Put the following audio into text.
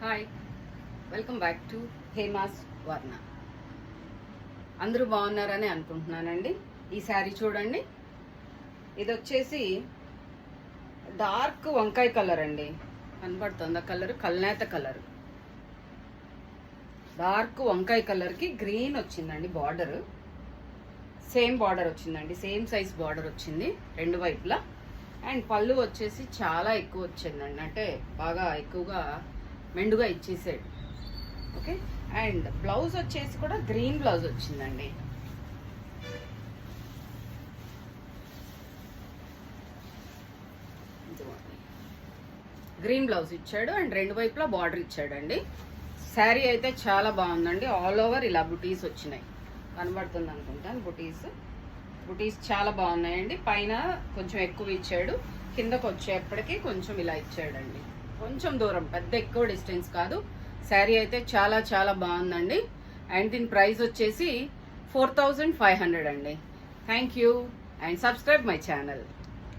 Hi, welcome back to Hema's వర్ణ. అందరూ బాగున్నారని అనుకుంటున్నానండి. ఈ శారీ చూడండి, ఇది వచ్చేసి డార్క్ వంకాయ కలర్ అండి. కనబడుతుంది ఆ కలర్, కల్నేత కలర్. డార్క్ వంకాయ కలర్కి గ్రీన్ వచ్చిందండి బార్డర్. సేమ్ బార్డర్ వచ్చిందండి, సేమ్ సైజ్ బార్డర్ వచ్చింది రెండు వైపులా. అండ్ పళ్ళు వచ్చేసి చాలా ఎక్కువ వచ్చిందండి, అంటే బాగా ఎక్కువగా మెండుగా ఇచ్చేసాడు. ఓకే, అండ్ బ్లౌజ్ వచ్చేసి కూడా గ్రీన్ బ్లౌజ్ వచ్చిందండి. గ్రీన్ బ్లౌజ్ ఇచ్చాడు అండ్ రెండు వైపులా బార్డర్ ఇచ్చాడండి. శారీ అయితే చాలా బాగుందండి. ఆల్ ఓవర్ ఇలా బుటీస్ వచ్చినాయి, కనబడుతుంది అనుకుంటాను. బుటీస్ చాలా బాగున్నాయండి. పైన కొంచెం ఎక్కువ ఇచ్చాడు, కిందకు వచ్చేప్పటికి కొంచెం ఇలా ఇచ్చాడండి. కొంచెం దూరం, పెద్ద ఎక్కువ డిస్టెన్స్ కాదు. శారీ అయితే చాలా చాలా బాగుందండి. అండ్ దీని ప్రైస్ వచ్చేసి 4500 అండి. Thank you and subscribe my channel.